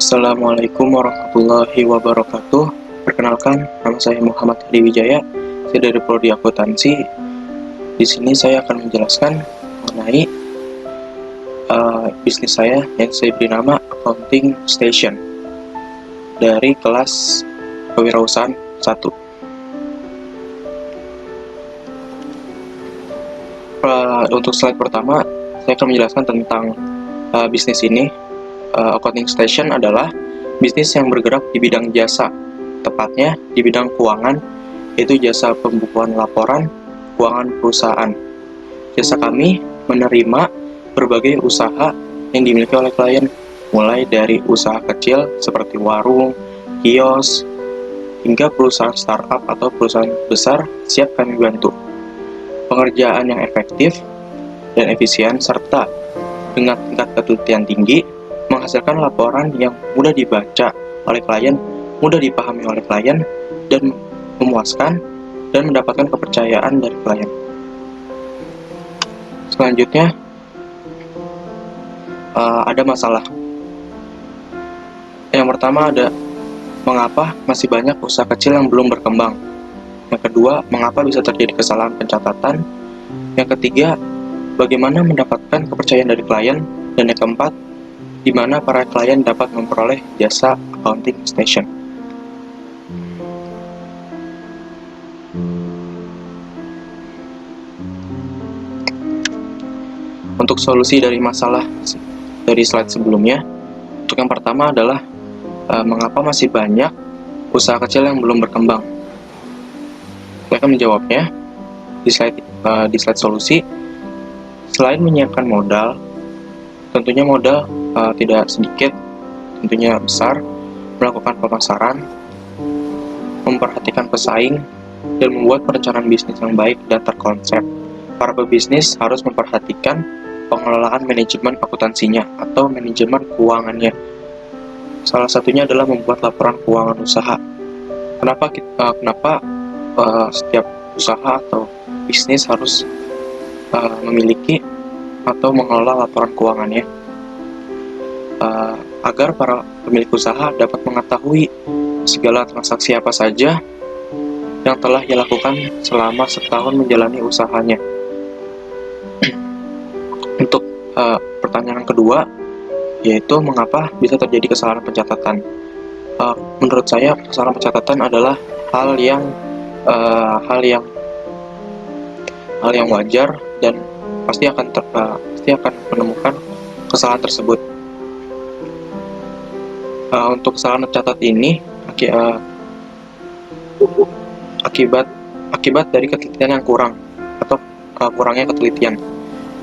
Assalamualaikum warahmatullahi wabarakatuh. Perkenalkan, nama saya Muhammad Hadi Wijaya. Saya dari Prodi Akuntansi. Di sini saya akan menjelaskan mengenai bisnis saya yang saya beri nama Accounting Station dari kelas Kewirausahaan 1. Untuk slide pertama, saya akan menjelaskan tentang bisnis ini. Accounting Station adalah bisnis yang bergerak di bidang jasa, tepatnya di bidang keuangan, yaitu jasa pembukuan laporan keuangan perusahaan. Jasa kami menerima berbagai usaha yang dimiliki oleh klien, mulai dari usaha kecil seperti warung, kios, hingga perusahaan startup atau perusahaan besar siap kami bantu. Pengerjaan yang efektif dan efisien serta dengan tingkat ketelitian tinggi menghasilkan laporan yang mudah dibaca oleh klien, mudah dipahami oleh klien, dan memuaskan dan mendapatkan kepercayaan dari klien. Selanjutnya, ada masalah. Yang pertama ada mengapa masih banyak usaha kecil yang belum berkembang. Yang kedua, mengapa bisa terjadi kesalahan pencatatan. Yang ketiga, bagaimana mendapatkan kepercayaan dari klien. Dan yang keempat, di mana para klien dapat memperoleh jasa Accounting Station. Untuk solusi dari masalah dari slide sebelumnya, untuk yang pertama adalah mengapa masih banyak usaha kecil yang belum berkembang. Saya akan menjawabnya di slide solusi. Selain menyiapkan modal, tentunya modal tidak sedikit, tentunya besar, melakukan pemasaran, memperhatikan pesaing, dan membuat perencanaan bisnis yang baik dan terkonsep. Para pebisnis harus memperhatikan pengelolaan manajemen akuntansinya atau manajemen keuangannya. Salah satunya adalah membuat laporan keuangan usaha. Kenapa setiap usaha atau bisnis harus memiliki atau mengelola laporan keuangannya? Agar para pemilik usaha dapat mengetahui segala transaksi apa saja yang telah ia lakukan selama setahun menjalani usahanya. Untuk pertanyaan kedua, yaitu mengapa bisa terjadi kesalahan pencatatan. Menurut saya, kesalahan pencatatan adalah hal yang wajar dan pasti akan menemukan kesalahan tersebut. Untuk kesalahan tercatat ini akibat dari ketelitian yang kurang atau kurangnya ketelitian.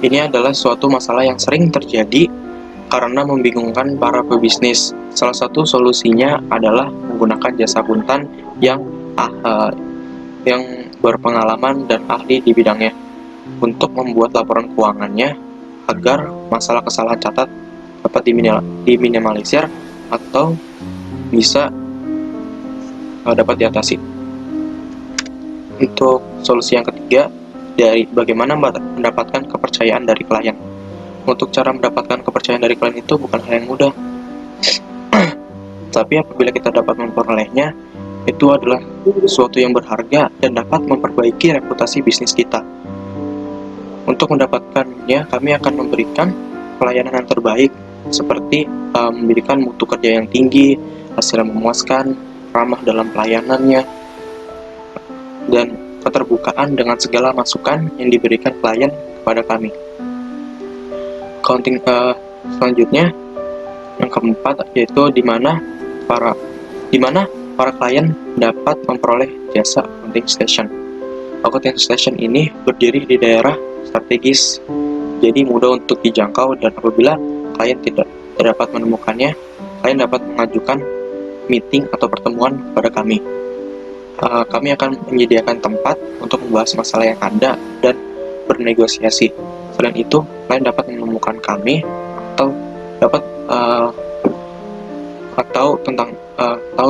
Ini adalah suatu masalah yang sering terjadi karena membingungkan para pebisnis. Salah satu solusinya adalah menggunakan jasa akuntan yang berpengalaman dan ahli di bidangnya untuk membuat laporan keuangannya agar masalah kesalahan catat dapat diminimalisir atau bisa dapat diatasi. Untuk solusi yang ketiga, dari bagaimana mendapatkan kepercayaan dari klien. Untuk cara mendapatkan kepercayaan dari klien itu bukan hal yang mudah. Tapi apabila kita dapat memperolehnya, itu adalah sesuatu yang berharga dan dapat memperbaiki reputasi bisnis kita. Untuk mendapatkannya, kami akan memberikan pelayanan yang terbaik, seperti memberikan mutu kerja yang tinggi, hasil yang memuaskan, ramah dalam pelayanannya, dan keterbukaan dengan segala masukan yang diberikan klien kepada kami. Accounting selanjutnya, yang keempat, yaitu di mana para klien dapat memperoleh jasa Accounting Station. Accounting Station ini berdiri di daerah strategis, jadi mudah untuk dijangkau, dan apabila klien tidak dapat menemukannya, klien dapat mengajukan meeting atau pertemuan kepada kami. Kami akan menyediakan tempat untuk membahas masalah yang ada dan bernegosiasi. Selain itu, klien dapat menemukan kami atau tahu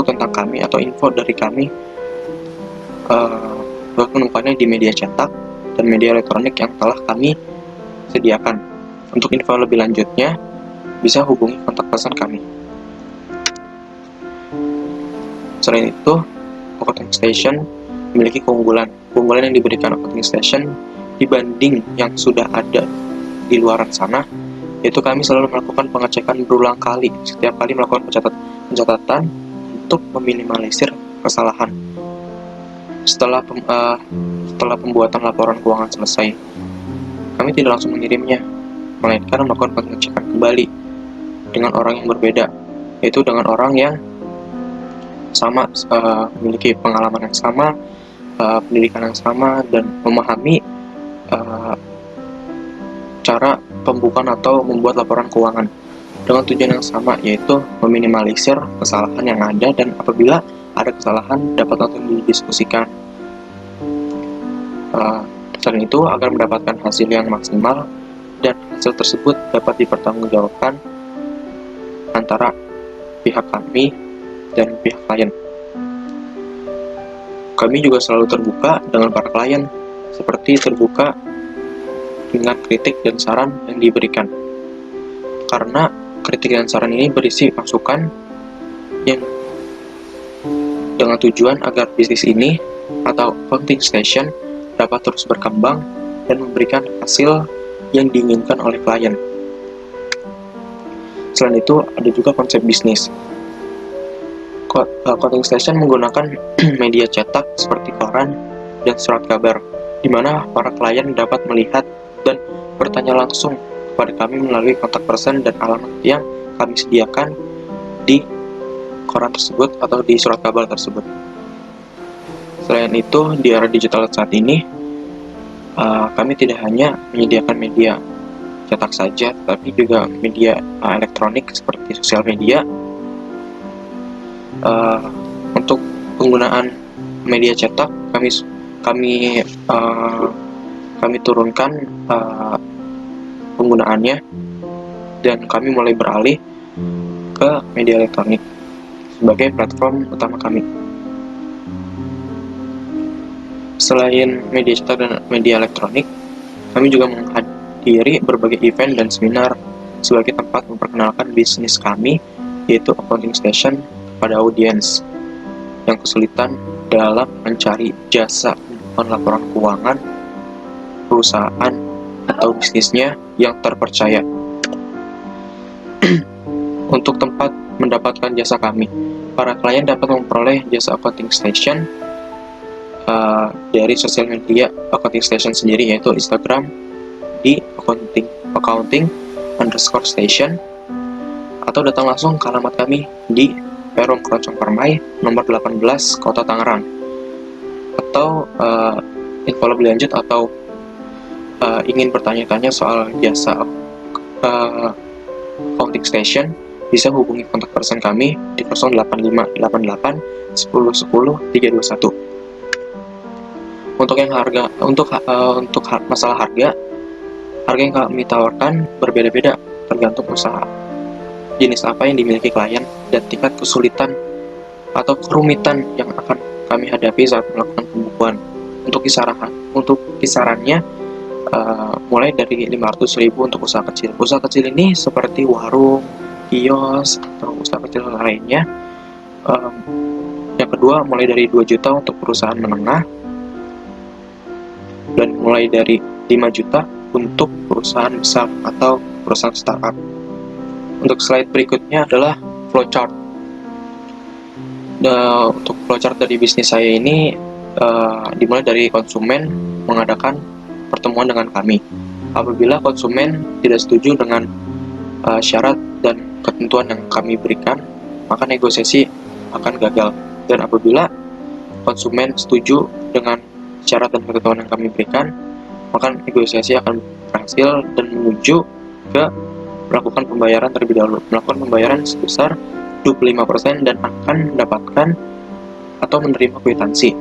tentang kami atau info dari kami dapat menemukannya di media cetak dan media elektronik yang telah kami sediakan. Untuk info lebih lanjutnya, bisa hubungi kontak person kami. Selain itu, accounting station memiliki keunggulan. Keunggulan yang diberikan accounting station dibanding yang sudah ada di luaran sana, yaitu kami selalu melakukan pengecekan berulang kali setiap kali melakukan pencatatan untuk meminimalisir kesalahan. Setelah pembuatan laporan keuangan selesai, kami tidak langsung mengirimnya, melainkan melakukan pengecekan kembali dengan orang yang berbeda, yaitu dengan orang yang sama, memiliki pengalaman yang sama, pendidikan yang sama, dan memahami cara pembukaan atau membuat laporan keuangan dengan tujuan yang sama, yaitu meminimalisir kesalahan yang ada, dan apabila ada kesalahan dapat langsung didiskusikan. Selain itu, agar mendapatkan hasil yang maksimal dan hasil tersebut dapat dipertanggungjawabkan antara pihak kami dan pihak klien. Kami juga selalu terbuka dengan para klien, seperti terbuka dengan kritik dan saran yang diberikan. Karena kritik dan saran ini berisi masukan yang dengan tujuan agar bisnis ini atau accounting station dapat terus berkembang dan memberikan hasil yang diinginkan oleh klien. Selain itu, ada juga konsep bisnis. Accounting station menggunakan media cetak seperti koran dan surat kabar, di mana para klien dapat melihat dan bertanya langsung kepada kami melalui kontak person dan alamat yang kami sediakan di koran tersebut atau di surat kabar tersebut. Selain itu, di era digital saat ini, kami tidak hanya menyediakan media cetak saja, tapi juga media elektronik seperti sosial media. Untuk penggunaan media cetak, kami turunkan penggunaannya, dan kami mulai beralih ke media elektronik sebagai platform utama kami. Selain media cetak dan media elektronik, kami juga menghadiri berbagai event dan seminar sebagai tempat memperkenalkan bisnis kami, yaitu accounting station, pada audiens yang kesulitan dalam mencari jasa laporan keuangan perusahaan atau bisnisnya yang terpercaya. Untuk tempat mendapatkan jasa kami, para klien dapat memperoleh jasa accounting station dari sosial media accounting station sendiri, yaitu Instagram di accounting_station, atau datang langsung ke alamat kami di Perum Keroncong Permai nomor 18 Kota Tangerang. Atau info lebih lanjut atau ingin bertanya-tanya soal jasa accounting station, bisa hubungi kontak person kami di 0858 10 10 321. Untuk masalah harga yang kami tawarkan berbeda-beda tergantung usaha, jenis apa yang dimiliki klien, dan tingkat kesulitan atau kerumitan yang akan kami hadapi saat melakukan pembukuan. Untuk kisarannya mulai dari 500.000 untuk usaha kecil. Usaha kecil ini seperti warung, kios, atau usaha kecil lainnya. Yang kedua, mulai dari 2 juta untuk perusahaan menengah, dan mulai dari 5 juta untuk perusahaan besar atau perusahaan startup. Untuk slide berikutnya adalah flowchart. Untuk flowchart dari bisnis saya ini dimulai dari konsumen mengadakan pertemuan dengan kami. Apabila konsumen tidak setuju dengan syarat dan ketentuan yang kami berikan, maka negosiasi akan gagal. Dan apabila konsumen setuju dengan syarat dan ketentuan yang kami berikan, maka negosiasi akan berhasil dan menuju ke melakukan pembayaran terlebih dahulu. Melakukan pembayaran sebesar 25% dan akan mendapatkan atau menerima kwitansi.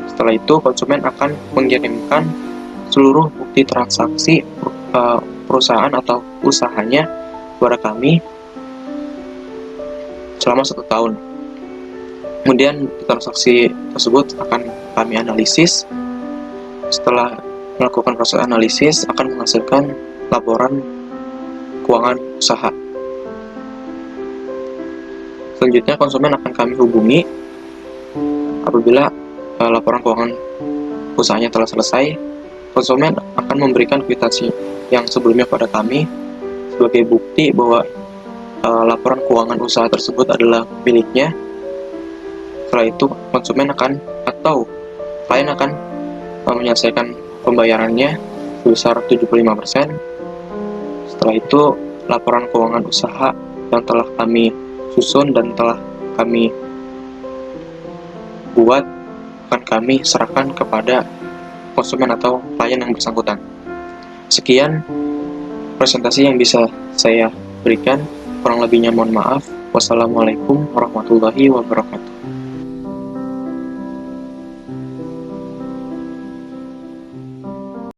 Setelah itu, konsumen akan mengirimkan seluruh bukti transaksi perusahaan atau usahanya kepada kami selama 1 tahun. Kemudian transaksi tersebut akan kami analisis. Setelah melakukan proses analisis, akan menghasilkan laporan keuangan usaha. Selanjutnya, konsumen akan kami hubungi Apabila laporan keuangan usahanya telah selesai, konsumen akan memberikan kwitansi yang sebelumnya pada kami sebagai bukti bahwa laporan keuangan usaha tersebut adalah miliknya. Setelah itu, konsumen akan atau klien akan menyelesaikan pembayarannya sebesar 75%. Setelah itu, laporan keuangan usaha yang telah kami susun dan telah kami buat akan kami serahkan kepada konsumen atau klien yang bersangkutan. Sekian presentasi yang bisa saya berikan. Kurang lebihnya mohon maaf. Wassalamualaikum warahmatullahi wabarakatuh.